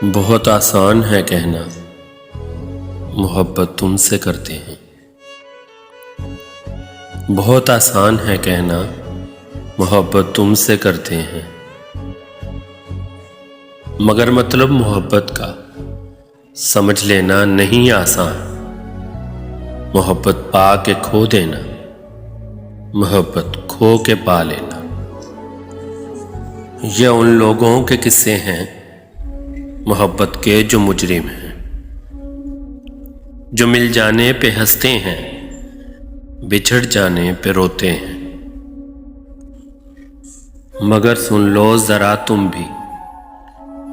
बहुत आसान है कहना मोहब्बत तुमसे करते हैं। बहुत आसान है कहना मोहब्बत तुमसे करते हैं, मगर मतलब मोहब्बत का समझ लेना नहीं आसान। मोहब्बत पा के खो देना, मोहब्बत खो के पा लेना। ये उन लोगों के किस्से हैं मोहब्बत के जो मुजरिम हैं, जो मिल जाने पे हंसते हैं, बिछड़ जाने पे रोते हैं। मगर सुन लो जरा तुम भी,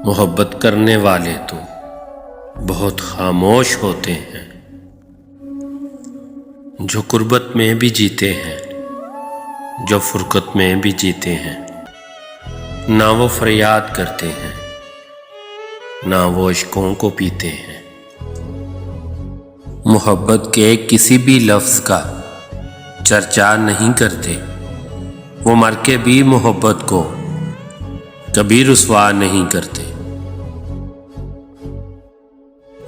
मोहब्बत करने वाले तो बहुत खामोश होते हैं। जो कुर्बत में भी जीते हैं, जो फुरकत में भी जीते हैं, ना वो फरियाद करते हैं, ना वो इश्कों को पीते हैं। मोहब्बत के किसी भी लफ्ज़ का चर्चा नहीं करते, वो मर के भी मोहब्बत को कभी रुसवा नहीं करते।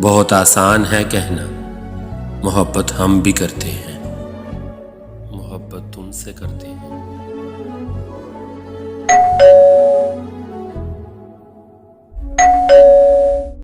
बहुत आसान है कहना मोहब्बत हम भी करते हैं, मोहब्बत तुमसे करते हैं।